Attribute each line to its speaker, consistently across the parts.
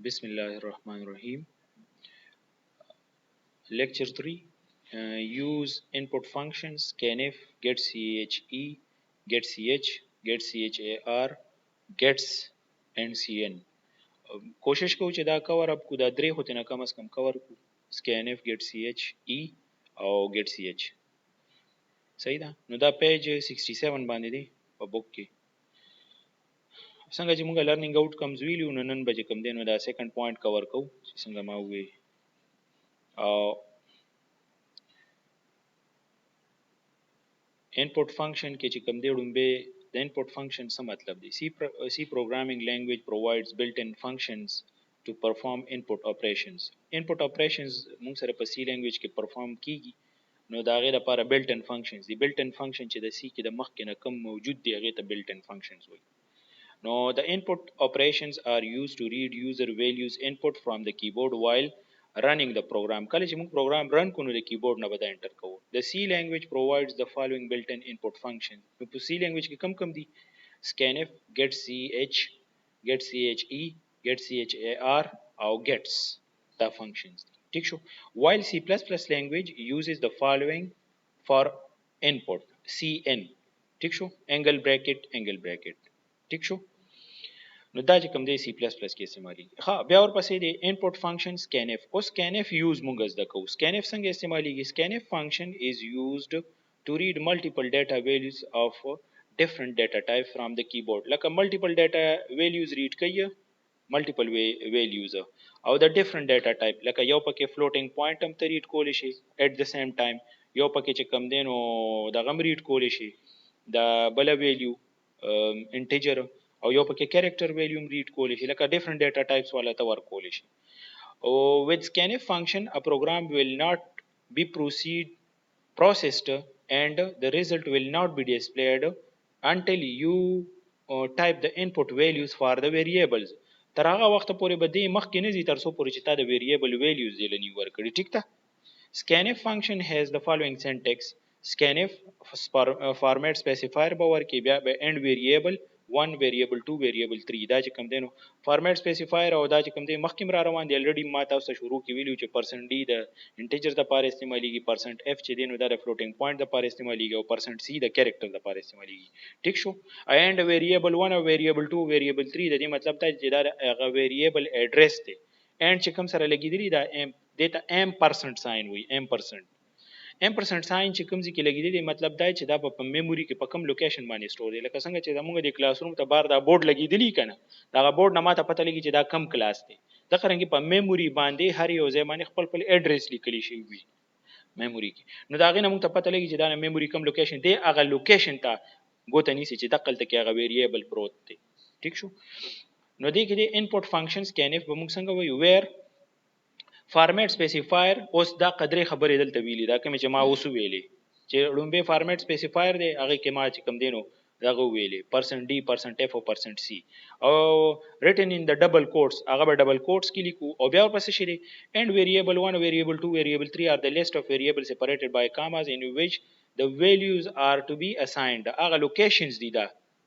Speaker 1: Bismillahirrahmanirrahim. Lecture 3. Use input functions scanf, getche, getch, getchar, gets and cn. कोशिश को چې دا کور اپ کو دا درې خو ته کم از کم کور کو scanf getche او getch. صحیح ده. نو دا پیج 67 باندې دی په بوک کې. څنګه چې موږ لرنینګ آوټ کمز ویلو نو نن به کوم دی نو دا سیکنډ پوینټ کور کو چې څنګه ما وی او input function کې چې کوم دی ډومبه د input function څه مطلب دی C programming language provides built-in functions to perform input operations موږ سره په C language کې perform کیږي نو دا غیر لپاره built-in functions دی built-in function چې د C کې د مخ کې نه کم موجود دی هغه ته built-in functions وایي نو the input operations are used to read user values input from the keyboard while running the program کله چې موږ program run کوو نو د کیبورډ نه به انټر کوو the C language provides the following built-in input functions نو په C language کې کم دي scanf getch getche getchar او gets دا functions دي ٹھیک شو while C++ language uses the following for input cn ٹھیک شو angle bracket ٹھیک شو نو دا چې کوم دی C++ کې استعمالي ها بیا ورپسې دی input function scanf او scanf use مونږ زده کوو scanf څنګه استعماليږي scanf function is used to read multiple data values of different data type from the keyboard لکه multiple data values read کوي multiple values او the different data type لکه یو پکې floating point هم ته read کولی شي at the same time یو پکې چې کوم دی نو دا غم read کولی شي دا بل value integer او یو پکې کریکټر ویلیوم ریډ کولی شي لکه ډیفرنٹ ډیټا ټایپس والا ته ور کولی شي او with scanf function a program will not be processed and the result will not be displayed until you type the input values for the variables تر هغه وخت پورې به دې مخکې نه ځي تر څو پورې چې تا د ویریبل ویلیوز یې لنی ورکړي ټیک ده scanf function has the following syntax scanf format specifier به ورکړي بیا به end variable 1 variable 2 variable 3 دا چې کوم دی نو فارمیټ سپیسیفایر او دا چې کوم دی مخکې را روان دی الریډي ما تاسو ته شروع کې ویلو چې پرسنټ ډي د انټیجر د پاره استعماليږي پرسنټ اف چې دی نو دا د فلوټینګ پوینټ د پاره استعماليږي او پرسنټ سی د کریکټر د پاره استعماليږي ټیک شو اینڈ ویریبل 1 او ویریبل 2 ویریبل 3 د دې مطلب دا چې دا هغه ویریبل ایډریس دی اینڈ چې کوم سره لګیدلی دا ام دیتا ام پرسنټ ساين وي ام پرسنټ ساين چې کوم ځکه لګیدلی مطلب دا چې دا په میموري کې په کوم لوکیشن باندې سٹور دی لکه څنګه چې زموږ د کلاس روم ته بار دا بورډ لګیدلی کنه دا بورډ نه ماته پته لګی چې دا کم کلاس دی دا څنګه په میموري باندې هر یو ځای باندې خپل ایډریس لیکلی شي وي میموري کې نو دا غي نه موږ ته پته لګی چې دا میموري کوم لوکیشن دی هغه لوکیشن ته ګوته نیسی چې دقل ته کې هغه ویریبل پروت دی ټیک شو نو دې کې د انپوټ فنکشن scanf به موږ څنګه وایو ویر فارمیټ سپیسیفایر اوس دا قدرې خبرې دلته ویلي دا کوم چې ما اوس ویلي چې لومبه فارمیټ سپیسیفایر دی هغه کې ما چې کوم دینو دغه ویلي %d %f او %c او written in the double quotes هغه به double quotes کې لیکو او بیا ورپسې شي and variable 1 variable 2 variable 3 are the list of variables separated by commas in which the values are to be assigned هغه locations دي دا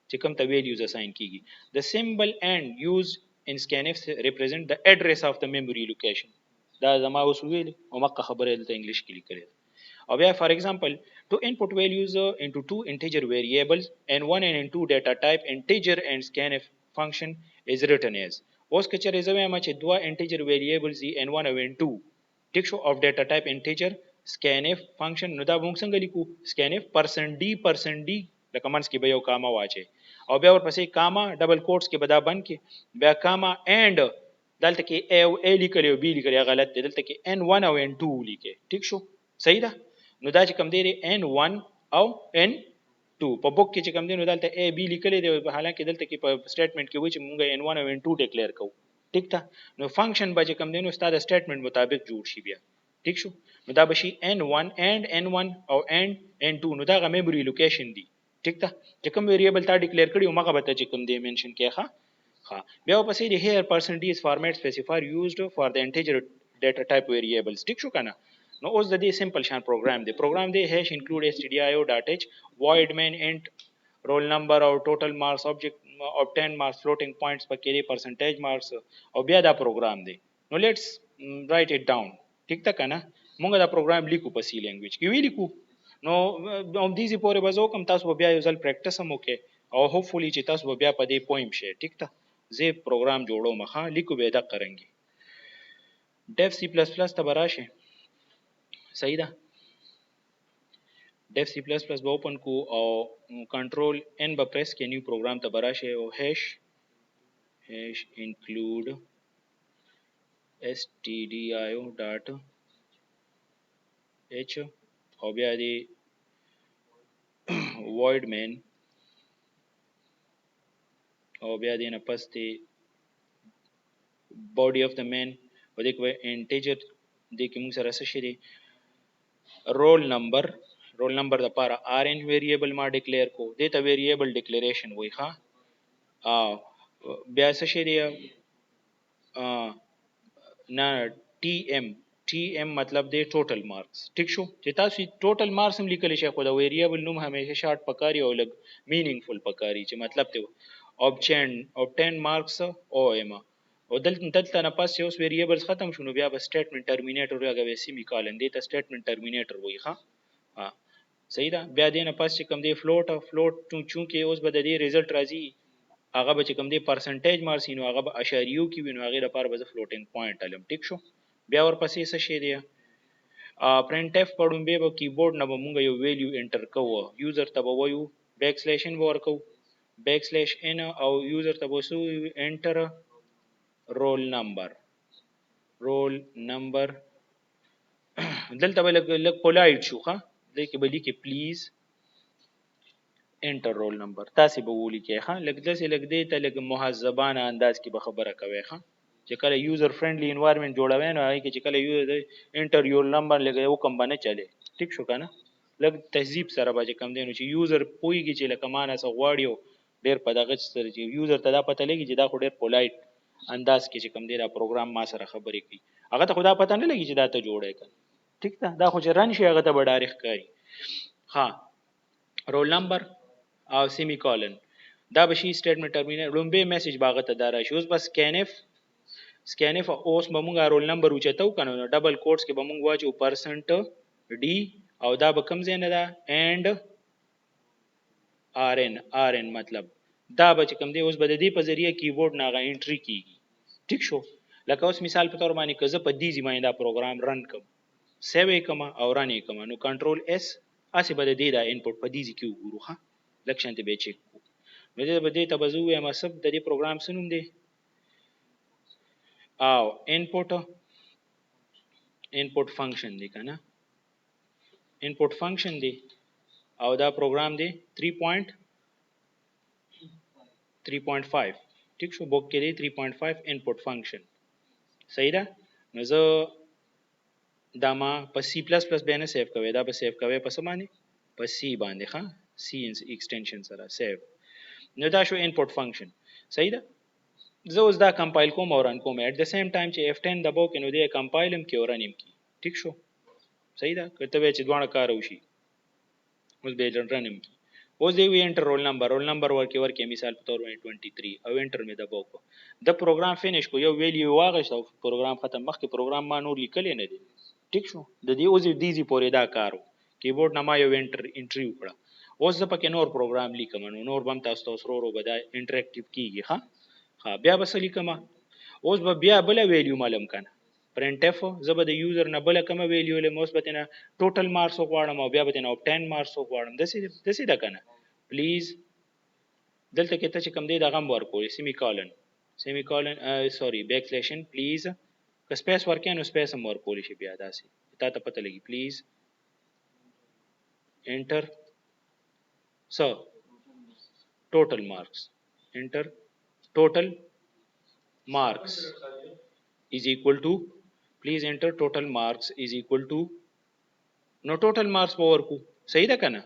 Speaker 1: چې کوم ته values assign کیږي the symbol and used in scanf represent the address of the memory location دا زما اوس ویل او مکه خبره دلته انګلیش کې لیکل او بیا for example to input values into two integer variables and one and two data type integer and scanf function is written as اوس که چېرې زه وایم چې دوه integer variables دي and one and two ټیک شو of data type integer scanf function نو دا موږ څنګه لیکو scanf %d لکه منځ کې به یو کاما واچي او بیا ورپسې کاما ډبل کوټس کې به دا بند کې بیا کاما and دلته کې a لیکل او b لیکل غلط دی دلته کې n1 او n2 لیکي ټیک شو صحیح ده نو دا چې کوم دی n1 او n2 په بوک کې چې کوم دی نو دلته a b لیکل دی حالانکه دلته کې په سټیټمنټ کې و چې مونږ n1 او n2 ډیکلیئر کوو ټیک ده نو فنکشن به چې کوم دی نو ستاسو سټیټمنټ مطابق جوړ شي بیا ټیک شو نو دا بشي n1 and n1 او n2 نو دا غو میموري لوکیشن دی ټیک ده چې کوم ویریبل تا ډیکلیئر کړی او مغه به چې کوم دی منشن کې ښه بیا ورپسې د here %d is format specifier used for the integer data type variables ټیک شو کنه نو اوس د دې سمپل شان پروګرام دی hash include stdio.h void main int roll number او total marks object obtained marks floating points په کې دی percentage marks او بیا دا پروګرام دی نو لیټس write it down ټیک ده کنه مونږ دا پروګرام لیکو په سی لینګویج کې وی لیکو نو هم دې پورې بزو کوم تاسو بیا یو ځل پریکټیس هم وکړئ او هوپفولي چې تاسو بیا په دې پوینټ شئ ټیک ده زه پروګرام جوړوم ښه لیکو به دا قرنګي ډیف سی پلس پلس ته براشه صحیح ده def c++ به اوپن کو او کنټرول n به پریس کې نیو پروګرام ته براشه او هش include stdio.h او بیا دی void main او بیا دی نه پس دی body of the main او دې کوي integer دې کې موږ سره څه شي دی roll number د لپاره rn variable ما ډیکلیئر کو دې ته variable declaration وای ښا بیا څه شي دی نه tm مطلب دی ټوټل مارکس ټیک شو چې تاسو ټوټل مارکس هم لیکل شي خو دا ویریبل نوم همیشه شارټ پکاري او لګ مینینګفل پکاري چې مطلب ته obtain marks او اما او دلته نه پاس اوس ویریبلز ختم شونه بیا به سټیټمنټ ټرمینیټر راغوي سیمی کالن دی ته سټیټمنټ ټرمینیټر وای ښا صحیح ده بیا دې نه پاس چې کوم دی فلوټ چونکه اوس به د دې رزلټ راځي هغه به چې کوم دی پرسنټیج مارکس نو هغه به اشاریو کې وینو هغه لپاره به فلوټینګ پوینټ علم ټیک شو بیا ورپسې څه شی دی پرنٹ اف پړم به کیبورډ نه مونږ یو ویلیو انټر کوو یوزر ته به وایو بیک سلیش ان ورکو بیک سلیش ان او یوزر ته وسو انټر رول نمبر دلته به لګ پولایټ شو ښا دغه به لیکي پلیز انټر رول نمبر تاسو به ولیکئ ښا لګ دې ته لګ مهذبانه انداز کې به خبره کوي ښا چې کله یوزر فرندلی انوایرنمنت جوړوي نو هغه کې چې کله یوزر انټر یور نمبر لګي او کوم باندې چلے ټیک شو کنه لګ تهذیب سره به کم دینو چې یوزر پويږي چې لکه مانه سو غواړیو ډیر په دغه سره چې یوزر ته دا پته لګي چې دا خو ډیر پولایټ انداز کې چې کم دی دا پروګرام ما سره خبرې کوي هغه ته خدا پته نه لګي چې دا ته جوړه کړي ټیک ده دا خو چې رن شي هغه ته به ډایرک کوي ها رول نمبر او سیمی کالن دا به شي سټیټمنټ ټرمینل لومبه میسج باغه ته دارا شي اوس بس scanf اوس به مونږه رول نمبر اوچتو کنه ډبل کوټس کې به مونږ واچو پرسنټ ډي او دا به کم زینه ده اند rn مطلب دا به کم دی اوس به د دې په ذریعہ کیبورډ ناغه انټری کیږي ټیک شو لکه اوس مثال په تور باندې کزه په دې ځمای دا پروګرام رن کوم سیو کما او رن کما نو کنټرول اس اسی به د دې دا انپوټ په دې کې وګورو ها لکشن ته به چک نو دې به دې ته بزو یم سب د دې پروګرام سنوم دی او input function دی کنه input function دی او دا پروګرام دی 3.5 ټیک شو بوک کې دی 3.5 input function صحیح ده نو زه دا ما په C++ باندې سیو کوي دا به سیو کوي په سمانی په C باندې ښا C extension سره سیو نو دا شو input function صحیح ده زه اوس دا کمپایل کوم او رن کوم اټ د سیم ټایم چې F10 دباو کینو دی کمپایلم کې او رنیم کی ټیک شو صحیح ده کته چې دوه کار وشي اوس به رنیم کی اوس دی وی انټر رول نمبر ورکه مثال په تور 23 او انټر می دباو کو د پروګرام فینیش کو یو ویلیو واغښت او پروګرام ختم مخکې پروګرام ما نور لیکل نه دی ټیک شو د دې اوس دیزی پورې دا کارو کیبورډ نه ما یو انټری وکړه اوس زه پکې نور پروګرام لیکم نور بم تاسو ورو بدا انټریکټیو کیږي ها بیا بس لیکم اوس به بیا بل ویلیو معلوم کنه پرنٹ اف زبر د یوزر نه بل کوم ویلیو له مثبت نه ټوټل مارکس وغواړم او بیا به نه 10 مارکس وغواړم دسي دا کنه پلیز دلته کې ته چې کوم دی دا غم ورکول سیمی کالن سوري بیک سلیش ان پلیز که سپیس ورکې نو سپیس هم ورکول شي بیا داسي تا ته پته لګي پلیز انټر سو ټوټل مارکس انټر total marks is equal to please enter total marks is equal to no total marks power کو صحیح ده کنه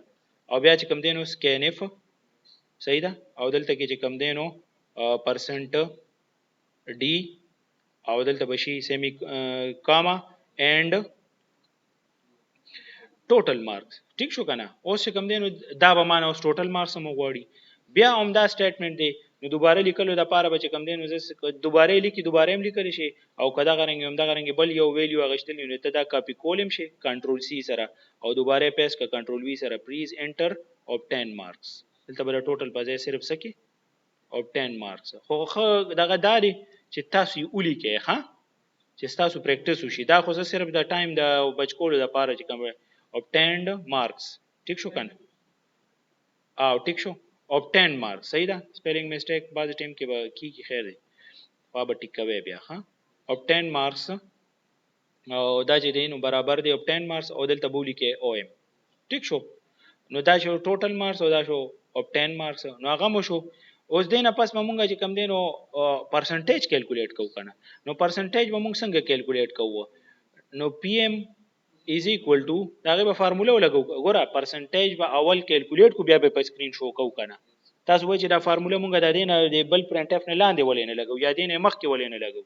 Speaker 1: او بیا چې کوم دینو scanf صحیح ده او دلته کې چې کوم دینو percent d او دلته بشي semi comma and total marks ټیک شو کنه اوس چې کوم دینو دا به معنا اوس total marks مو غواړي بیا هم دا سټیټمنټ دی نو دوباره لیکلو د پاره به چې کم دین وز دوباره لیکي دوباره هم لیکل شي او کدا غرنګ هم دا غرنګ بل یو ویلیو اغشتل نو ته دا کاپی کولم شي کنټرول سی سره او دوباره پیس کا کنټرول وی سره پلیز انټر obtain marks دلته بل ټوټل په ځای صرف سکی obtain marks خو دغه داري چې تاسو یې اولی کې ها چې تاسو پریکټیس وشي دا خو صرف د ټایم د بچکولو د پاره چې کوم obtained marks ټیک شو کنه او ټیک شو obtain marks صحیح ده سپیلینګ میسټیک بعض ټیم کې به کی خیر دی پا به ټیک کوي بیا ها obtain marks او دا چې دینو برابر دی obtain marks او دلته بولی کې او ام ټیک شو نو دا شو ټوټل مارکس او دا شو obtain marks نو هغه مو شو اوس دینه پس مونږه چې کم دینو پرسنټیج کیلکولیټ کوو کنه نو پرسنټیج به مونږ څنګه کیلکولیټ کوو نو پی ایم از ایکوال ټو داغه به فارموله ولګو ګوره پرسنټیج به اول کیلکولیټ کو بیا به په سکرین شو کو کنه تاسو وایي چې دا فارموله مونږ د دینه د بل پرنټ اف نه لاندې ولې نه لګو یا دینه مخ کې ولې نه لګو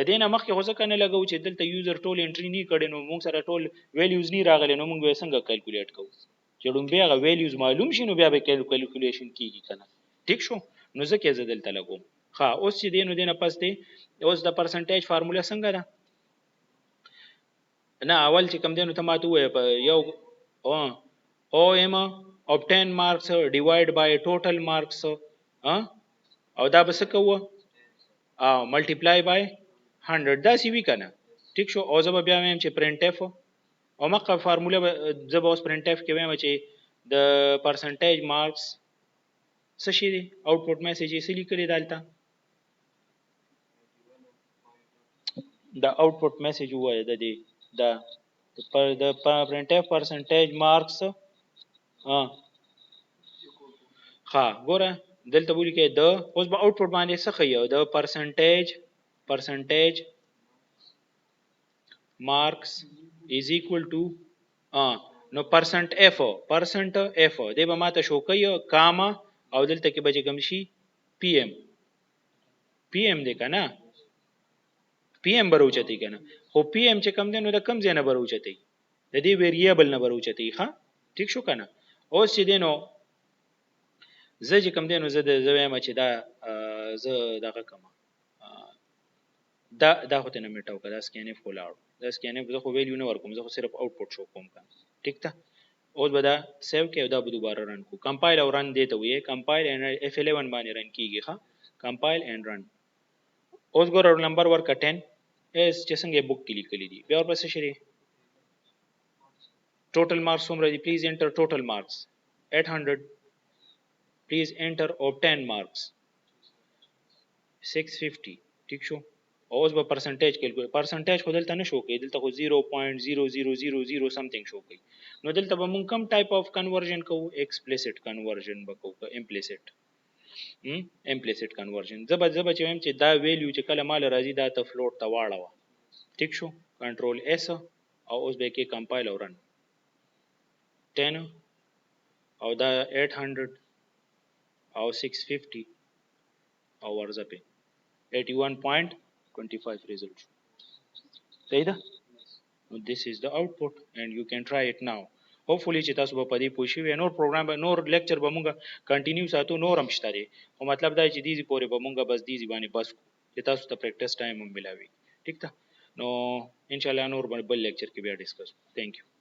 Speaker 1: د دینه مخ کې خو ځکه نه لګو چې دلته یوزر ټول انټری نه کړي نو مونږ سره ټول ویلیوز نه راغلي نو مونږ به څنګه کیلکولیټ کوو چې لومبه هغه ویلیوز معلوم شي نو بیا به کیلکولیشن کیږي کنه ټیک شو نو ځکه زه دلته لګوم ها اوس چې دینه پس دی اوس د پرسنټیج فارموله څنګه ده نه اول چې کم دینو ته ماته وای په یو او ام obtain marks divide by total marks او دا بس کوو او multiply by 100 دا سی وی کنه ټیک شو او زه بیا وایم چې printf او مخه فارموله زه به اوس printf کې وایم چې د percentage marks څه شي دی output message یې سلی کړی دالته دا output message وای د دې دا د printf percentage marks ها ګوره دلته بولی کې د اوس به output باندې څه خيو د percentage marks is equal to نو percent f دی به ماته شو کوي کاما او دلته کې به کوم شي pm دی کنه pm بروچتی کنه خو pm چې کم دی نو د کم ځای نه بروچتی د دې ویریبل نه بروچتی ښا ټیک شو کنه اوس چې دینو زه چې کم دی نو زه وایم چې دا زه دغه کما دا هوته نه میټاو کدا سکینف کولاړ دا سکینف زه خو ویلیو نه ورکوم زه خو صرف آوټپوټ شو کوم کنه ټیک تا اوس به دا سیو کې دا به دوباره رن کو کمپایل او رن دیته وي کمپایل ان F11 باندې رن کیږي ښا کمپایل اینڈ رن اوس ګور نمبر ورک 10 اس چې څنګه بوک کې لیکلي دي بیا ورپسې شری ټوټل مارکس څومره دي پلیز انټر ټوټل مارکس 800 پلیز انټر obtain marks 650 ٹھیک شو اوس به پرسنټیج کیلکولیټ پرسنټیج خو دلته نشو کوي دلته خو 0.0000 سمثینګ شو کوي نو دلته به مونږ کم ټایپ اف کنورژن کوو ایکسپلیسیټ کنورژن وکړو امپلیسیټ کنورژن زبر چې ویم چې دا ویلیو چې کله مال راځي دا ته فلوټ ته واړه ټیک شو کنټرول اس او اوس به کې کمپایل او رن 10 او دا 800 او 650 او ورځ په 81.25 result صحیح ده this is the output and you can try it now hopefully چې تاسو په دې پوښي وي نور پروګرام به نور لیکچر به مونږه کنټینیو ساتو نور هم شته دي او مطلب دا چې دیزي پورې به مونږه بس دیزي باندې بس چې تاسو ته پریکټیس ټایم هم ملاوي ٹھیک ده نو ان شاء الله نور بل لیکچر کې بیا ډیسکس thank you